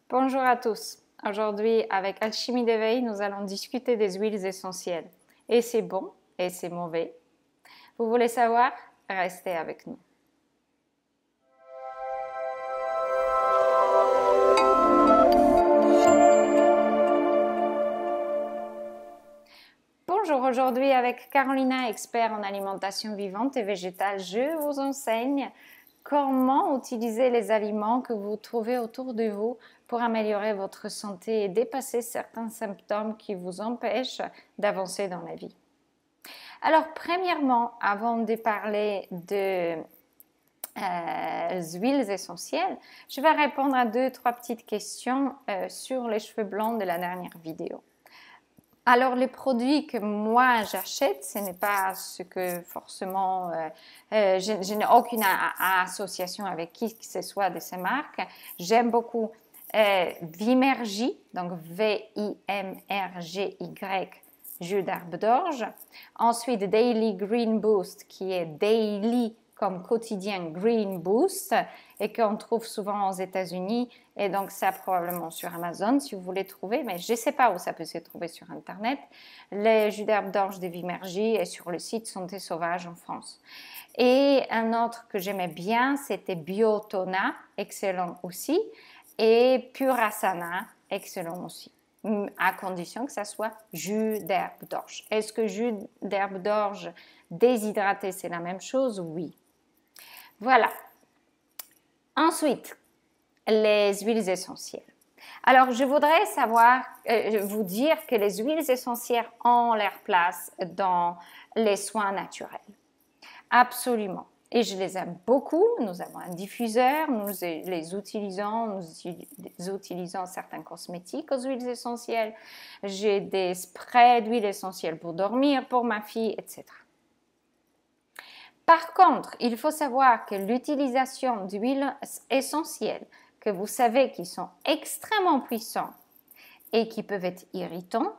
Bonjour à tous. Aujourd'hui, avec Alchimie d'éveil, nous allons discuter des huiles essentielles. Et c'est bon et c'est mauvais. Vous voulez savoir? Restez avec nous. Bonjour, aujourd'hui avec Carolina, expert en alimentation vivante et végétale, je vous enseigne comment utiliser les aliments que vous trouvez autour de vous pour améliorer votre santé et dépasser certains symptômes qui vous empêchent d'avancer dans la vie. Alors, premièrement, avant de parler de huiles essentielles, je vais répondre à 2-3 petites questions sur les cheveux blancs de la dernière vidéo. Alors, les produits que moi j'achète, ce n'est pas ce que forcément, je n'ai aucune association avec qui que ce soit de ces marques. J'aime beaucoup Vimergy, donc V-I-M-R-G-Y, jus d'herbe d'orge. Ensuite, Daily Green Boost, qui est Daily comme quotidien Green Boost et qu'on trouve souvent aux États-Unis et donc ça probablement sur Amazon si vous voulez trouver, mais je ne sais pas où ça peut se trouver sur Internet. Les jus d'herbe d'orge de Vimergy est sur le site Santé Sauvage en France. Et un autre que j'aimais bien, c'était Biotona, excellent aussi, et Purasana, excellent aussi, à condition que ça soit jus d'herbe d'orge. Est-ce que jus d'herbe d'orge déshydraté, c'est la même chose? Oui. Voilà. Ensuite, les huiles essentielles. Alors, je voudrais vous dire que les huiles essentielles ont leur place dans les soins naturels. Absolument. Et je les aime beaucoup. Nous avons un diffuseur, nous utilisons certains cosmétiques aux huiles essentielles. J'ai des sprays d'huile essentielle pour dormir, pour ma fille, etc. Par contre, il faut savoir que l'utilisation d'huiles essentielles que vous savez qui sont extrêmement puissants et qui peuvent être irritants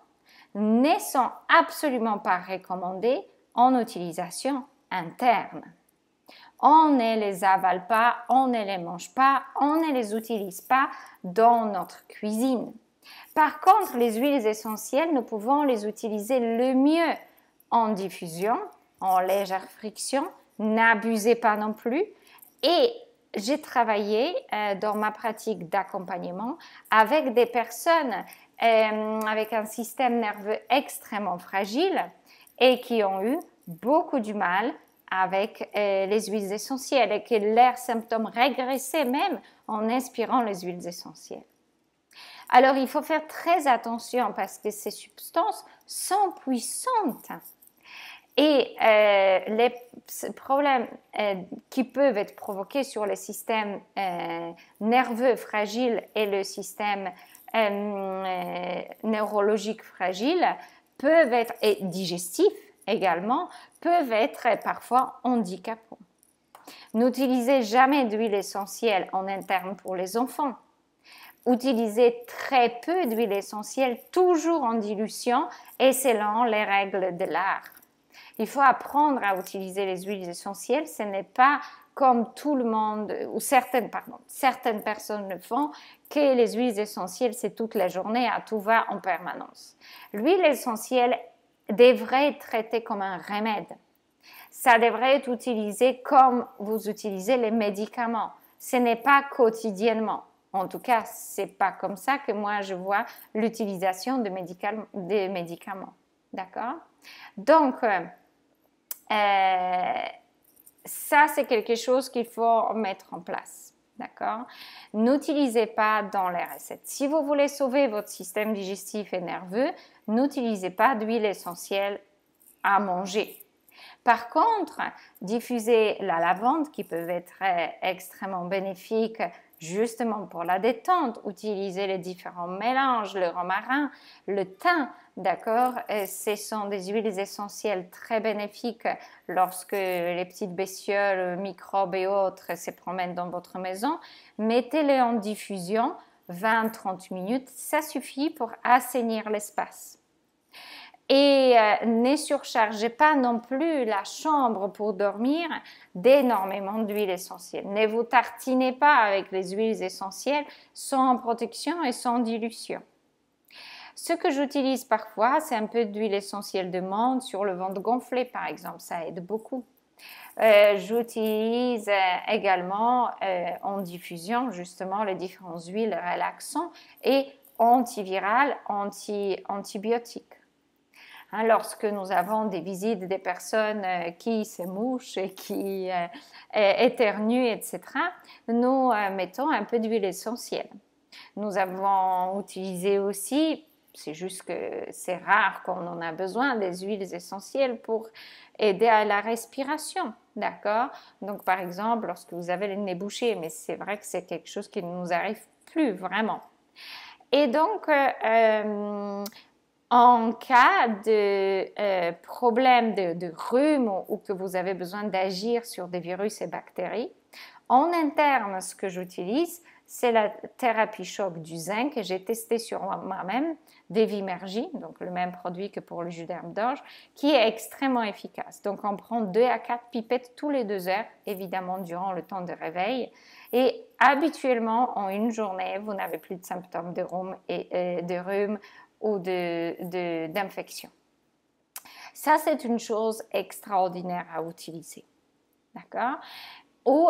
ne sont absolument pas recommandées en utilisation interne. On ne les avale pas, on ne les mange pas, on ne les utilise pas dans notre cuisine. Par contre, les huiles essentielles, nous pouvons les utiliser le mieux en diffusion, en légère friction, n'abusez pas non plus. Et j'ai travaillé dans ma pratique d'accompagnement avec des personnes avec un système nerveux extrêmement fragile et qui ont eu beaucoup du mal avec les huiles essentielles et que leurs symptômes régressaient même en inspirant les huiles essentielles. Alors, il faut faire très attention parce que ces substances sont puissantes. Et les problèmes qui peuvent être provoqués sur le système nerveux fragile et le système neurologique fragile peuvent être, et digestifs également, peuvent être parfois handicapants. N'utilisez jamais d'huile essentielle en interne pour les enfants. Utilisez très peu d'huile essentielle, toujours en dilution et selon les règles de l'art. Il faut apprendre à utiliser les huiles essentielles. Ce n'est pas comme tout le monde, ou certaines personnes le font, que les huiles essentielles, c'est toute la journée, à tout va en permanence. L'huile essentielle devrait être traitée comme un remède. Ça devrait être utilisé comme vous utilisez les médicaments. Ce n'est pas quotidiennement. En tout cas, c'est pas comme ça que moi je vois l'utilisation des médicaments. D'accord? Donc, ça, c'est quelque chose qu'il faut mettre en place. D'accord? N'utilisez pas dans les recettes. Si vous voulez sauver votre système digestif et nerveux, n'utilisez pas d'huile essentielle à manger. Par contre, diffusez la lavande qui peut être extrêmement bénéfique justement pour la détente. Utilisez les différents mélanges, le romarin, le thym, d'accord? Ce sont des huiles essentielles très bénéfiques lorsque les petites bestioles, microbes et autres se promènent dans votre maison. Mettez-les en diffusion 20-30 minutes, ça suffit pour assainir l'espace. Et ne surchargez pas non plus la chambre pour dormir d'énormément d'huile essentielle. Ne vous tartinez pas avec les huiles essentielles sans protection et sans dilution. Ce que j'utilise parfois, c'est un peu d'huile essentielle de menthe sur le ventre gonflé, par exemple. Ça aide beaucoup. J'utilise également en diffusion justement les différentes huiles relaxantes et antivirales, antibiotiques. Hein, lorsque nous avons des visites des personnes qui se mouchent et qui éternuent, etc., nous mettons un peu d'huile essentielle. Nous avons utilisé aussi, c'est juste que c'est rare qu'on en a besoin, des huiles essentielles pour aider à la respiration, d'accord? Donc, par exemple, lorsque vous avez le nez bouché, mais c'est vrai que c'est quelque chose qui ne nous arrive plus vraiment. Et donc, en cas de problème de rhume ou que vous avez besoin d'agir sur des virus et bactéries, en interne, ce que j'utilise, c'est la thérapie choc du zinc que j'ai testé sur moi-même, d'Evimergy, donc le même produit que pour le jus d'herbe d'orge, qui est extrêmement efficace. Donc on prend 2 à 4 pipettes tous les 2 heures, évidemment durant le temps de réveil. Et habituellement, en une journée, vous n'avez plus de symptômes de rhume ou d'infection. Ça, c'est une chose extraordinaire à utiliser. D'accord? Ou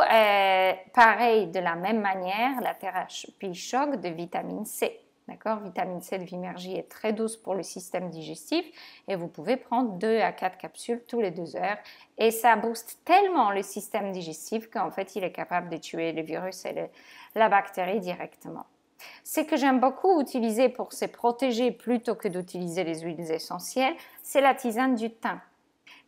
pareil, de la même manière, la thérapie choc de vitamine C. D'accord? Vitamine C de Vimergy est très douce pour le système digestif et vous pouvez prendre 2 à 4 capsules tous les 2 heures et ça booste tellement le système digestif qu'en fait il est capable de tuer le virus et la bactérie directement. Ce que j'aime beaucoup utiliser pour se protéger plutôt que d'utiliser les huiles essentielles, c'est la tisane du thym.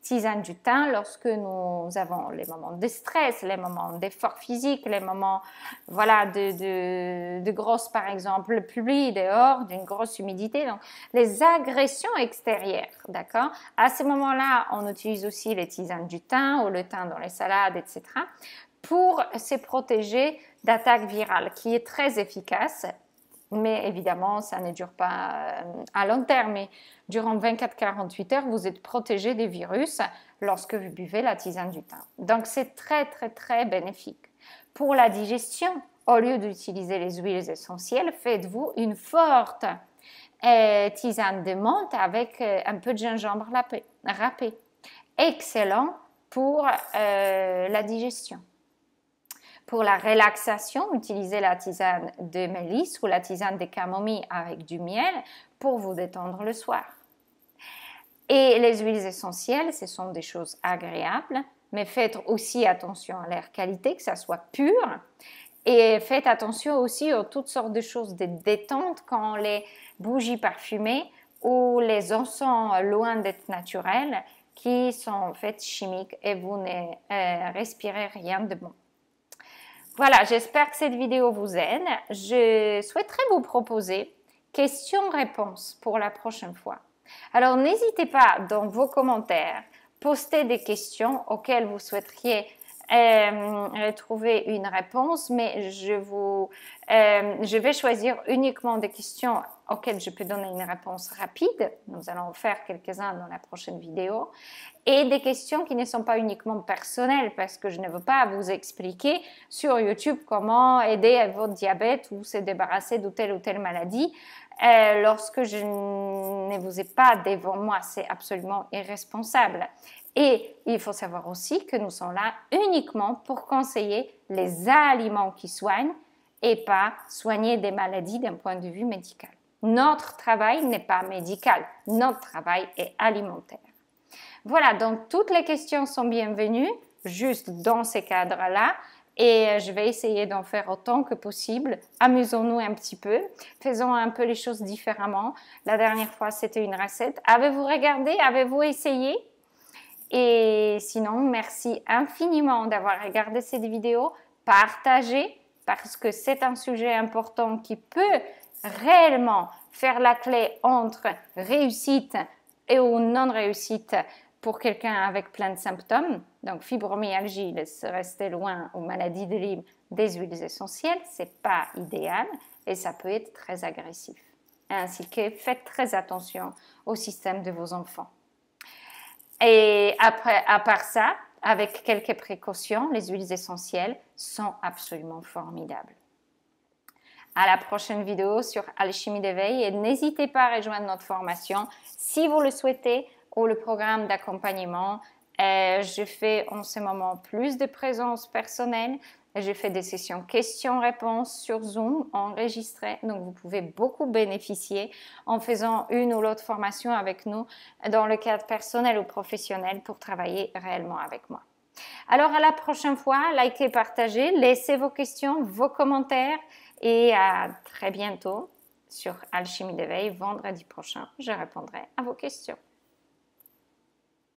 Tisane du thym lorsque nous avons les moments de stress, les moments d'effort physique, les moments voilà, de grosses, par exemple, pluie dehors, d'une grosse humidité, donc les agressions extérieures, d'accord? À ce moment-là, on utilise aussi les tisanes du thym ou le thym dans les salades, etc., pour se protéger d'attaques virales, qui est très efficace. Mais évidemment, ça ne dure pas à long terme. Mais durant 24-48 heures, vous êtes protégé des virus lorsque vous buvez la tisane du thym. Donc, c'est très, très, très bénéfique. Pour la digestion, au lieu d'utiliser les huiles essentielles, faites-vous une forte tisane de menthe avec un peu de gingembre râpé. Excellent pour la digestion. Pour la relaxation, utilisez la tisane de mélisse ou la tisane de camomille avec du miel pour vous détendre le soir. Et les huiles essentielles, ce sont des choses agréables, mais faites aussi attention à leur qualité, que ça soit pur. Et faites attention aussi aux toutes sortes de choses de détente quand les bougies parfumées ou les encens loin d'être naturels qui sont en fait chimiques et vous ne respirez rien de bon. Voilà, j'espère que cette vidéo vous aide. Je souhaiterais vous proposer questions-réponses pour la prochaine fois. Alors, n'hésitez pas dans vos commentaires, poster des questions auxquelles vous souhaiteriez trouver une réponse, mais je vais choisir uniquement des questions auxquelles je peux donner une réponse rapide. Nous allons en faire quelques-uns dans la prochaine vidéo. Et des questions qui ne sont pas uniquement personnelles, parce que je ne veux pas vous expliquer sur YouTube comment aider à votre diabète ou se débarrasser de telle ou telle maladie. Lorsque je ne vous ai pas devant moi, c'est absolument irresponsable. Et il faut savoir aussi que nous sommes là uniquement pour conseiller les aliments qui soignent et pas soigner des maladies d'un point de vue médical. Notre travail n'est pas médical, notre travail est alimentaire. Voilà, donc toutes les questions sont bienvenues, juste dans ces cadres-là. Et je vais essayer d'en faire autant que possible. Amusons-nous un petit peu. Faisons un peu les choses différemment. La dernière fois, c'était une recette. Avez-vous regardé? Avez-vous essayé? Et sinon, merci infiniment d'avoir regardé cette vidéo. Partagez parce que c'est un sujet important qui peut réellement faire la clé entre réussite et ou non-réussite pour quelqu'un avec plein de symptômes. Donc, fibromyalgie, rester loin aux maladies de Lyme des huiles essentielles, c'est pas idéal et ça peut être très agressif. ainsi que faites très attention au système de vos enfants. Et après, à part ça, avec quelques précautions, les huiles essentielles sont absolument formidables. À la prochaine vidéo sur Alchimie d'éveil et n'hésitez pas à rejoindre notre formation si vous le souhaitez ou le programme d'accompagnement. Je fais en ce moment plus de présence personnelle. Je fais des sessions questions-réponses sur Zoom enregistrées, donc vous pouvez beaucoup bénéficier en faisant une ou l'autre formation avec nous dans le cadre personnel ou professionnel pour travailler réellement avec moi. Alors à la prochaine fois, likez, partagez, laissez vos questions, vos commentaires et à très bientôt sur Alchimie d'éveil. Vendredi prochain, je répondrai à vos questions.